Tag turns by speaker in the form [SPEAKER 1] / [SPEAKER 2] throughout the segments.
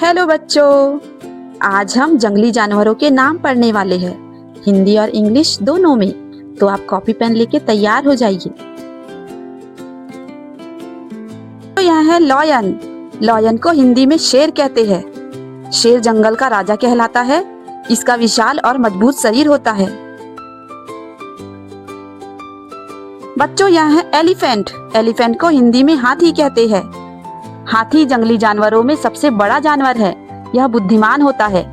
[SPEAKER 1] Hello बच्चों, आज हम जंगली जानवरों के नाम पढ़ने वाले हैं, हिंदी और इंग्लिश दोनों में। तो आप कॉपी पेन लेके तैयार हो जाइए। तो यह है लॉयन। लॉयन को हिंदी में शेर कहते हैं। शेर जंगल का राजा कहलाता है। इसका विशाल और मजबूत शरीर होता है। बच्चों, यह है एलिफेंट। एलिफेंट को हिंदी में हाथी कहते हैं। हाथी जंगली जानवरों में सबसे बड़ा जानवर है। यह बुद्धिमान होता है।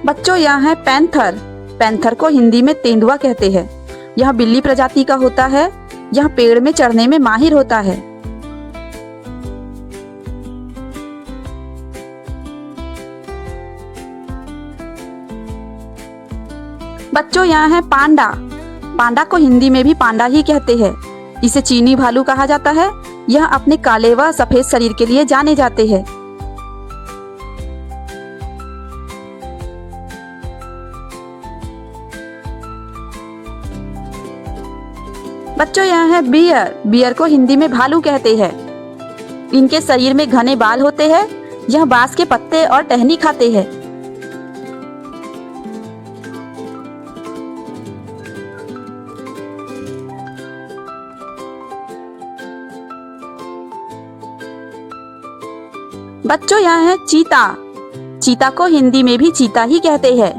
[SPEAKER 1] बच्चों, यह है पैंथर। पैंथर को हिंदी में तेंदुआ कहते हैं। यह बिल्ली प्रजाति का होता है। यह पेड़ में चढ़ने में माहिर होता है। बच्चों, यह है पांडा। पांडा को हिंदी में भी पांडा ही कहते हैं। इसे चीनी भालू कहा जाता है। यह अपने काले व सफेद शरीर के लिए जाने जाते हैं। बच्चों, यह है बियर। बियर को हिंदी में भालू कहते हैं। इनके शरीर में घने बाल होते हैं। यह बांस के पत्ते और टहनी खाते हैं। बच्चों, यह है चीता। चीता को हिंदी में भी चीता ही कहते हैं।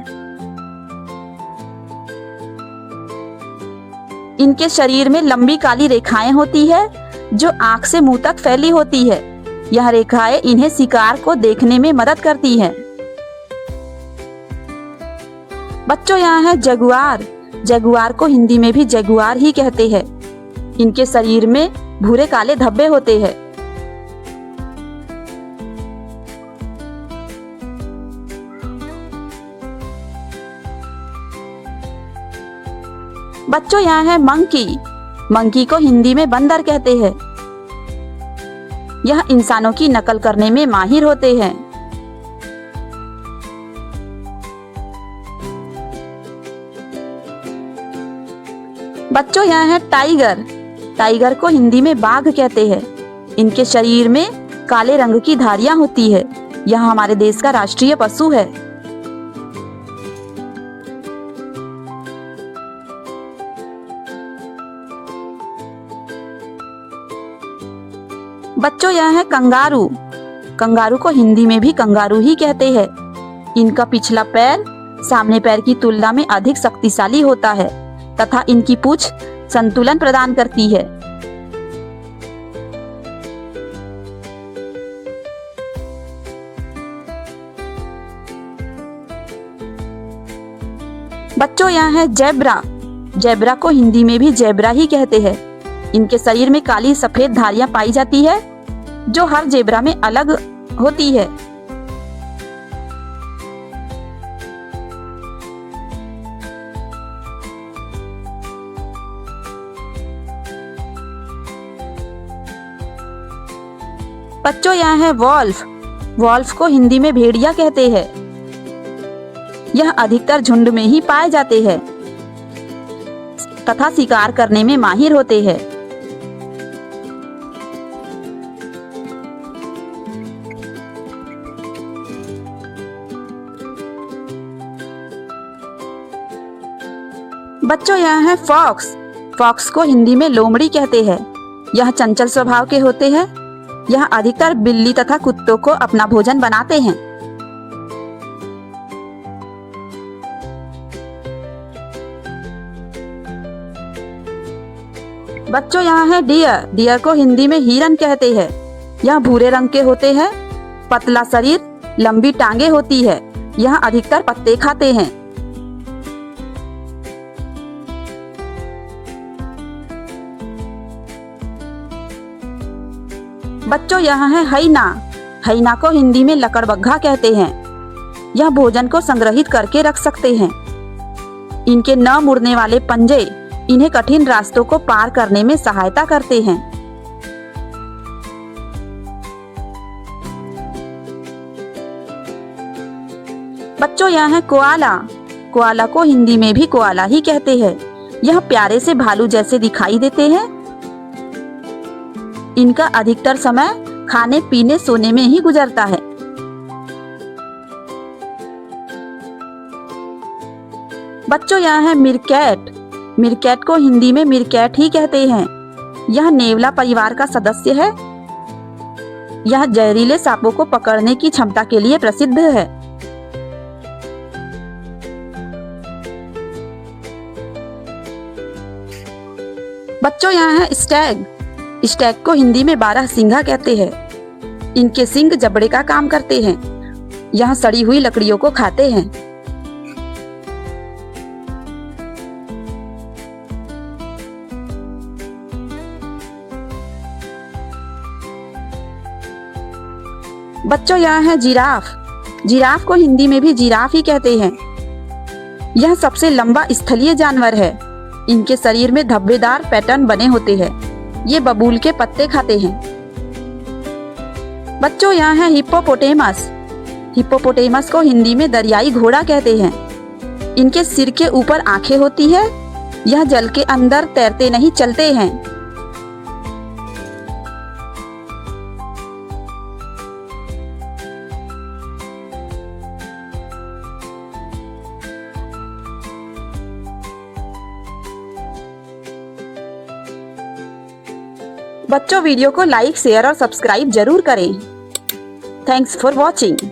[SPEAKER 1] इनके शरीर में लंबी काली रेखाएं होती है जो आंख से मुंह तक फैली होती है। यह रेखाएं इन्हें शिकार को देखने में मदद करती हैं। बच्चों, यह है जगुआर। जगुआर को हिंदी में भी जगुआर ही कहते हैं। इनके शरीर में भूरे काले धब्बे होते हैं। बच्चों, यहाँ है मंकी। मंकी को हिंदी में बंदर कहते हैं। यह इंसानों की नकल करने में माहिर होते हैं। बच्चों, यहाँ है टाइगर। टाइगर को हिंदी में बाघ कहते हैं। इनके शरीर में काले रंग की धारियां होती है। यह हमारे देश का राष्ट्रीय पशु है। बच्चों, यह है कंगारू। कंगारू को हिंदी में भी कंगारू ही कहते हैं। इनका पिछला पैर सामने पैर की तुलना में अधिक शक्तिशाली होता है तथा इनकी पूंछ संतुलन प्रदान करती है। बच्चों, यह है जेब्रा। जेब्रा को हिंदी में भी जेब्रा ही कहते हैं। इनके शरीर में काली सफेद धारियां पाई जाती है जो हर जेब्रा में अलग होती है। बच्चों, यह है वॉल्फ। वॉल्फ को हिंदी में भेड़िया कहते हैं। यह अधिकतर झुंड में ही पाए जाते हैं तथा शिकार करने में माहिर होते हैं। बच्चों, यह है फॉक्स। फॉक्स को हिंदी में लोमड़ी कहते हैं। यह चंचल स्वभाव के होते हैं। यह अधिकतर बिल्ली तथा कुत्तों को अपना भोजन बनाते हैं। बच्चों, यहाँ है डियर। डियर को हिंदी में हिरन कहते हैं। यह भूरे रंग के होते हैं। पतला शरीर, लंबी टांगे होती है। यह अधिकतर पत्ते खाते हैं। बच्चों, यहाँ है हैना। हैना को हिंदी में लकड़बग्घा कहते हैं। यह भोजन को संग्रहित करके रख सकते हैं। इनके न मुड़ने वाले पंजे इन्हें कठिन रास्तों को पार करने में सहायता करते हैं। बच्चों, यह है कोआला। कोआला को हिंदी में भी कोआला ही कहते हैं। यह प्यारे से भालू जैसे दिखाई देते हैं। इनका अधिकतर समय खाने पीने सोने में ही गुजरता है। बच्चों, यहाँ है मीरकैट। मीरकैट को हिंदी में मीरकैट ही कहते हैं। यह नेवला परिवार का सदस्य है। यह जहरीले सांपों को पकड़ने की क्षमता के लिए प्रसिद्ध है। बच्चों, यहाँ है स्टैग। स्टैग को हिंदी में 12 सिंघा कहते हैं। इनके सींग जबड़े का काम करते हैं। यह सड़ी हुई लकड़ियों को खाते हैं। बच्चों, यहाँ है जिराफ। जिराफ को हिंदी में भी जिराफ ही कहते हैं। यह सबसे लंबा स्थलीय जानवर है। इनके शरीर में धब्बेदार पैटर्न बने होते हैं। ये बबूल के पत्ते खाते हैं। बच्चों, यहाँ है हिप्पोपोटेमस। हिप्पोपोटेमस को हिंदी में दरियाई घोड़ा कहते हैं। इनके सिर के ऊपर आंखें होती है। यह जल के अंदर तैरते नहीं, चलते हैं। बच्चों, वीडियो को लाइक, शेयर और सब्सक्राइब जरूर करें। Thanks for watching.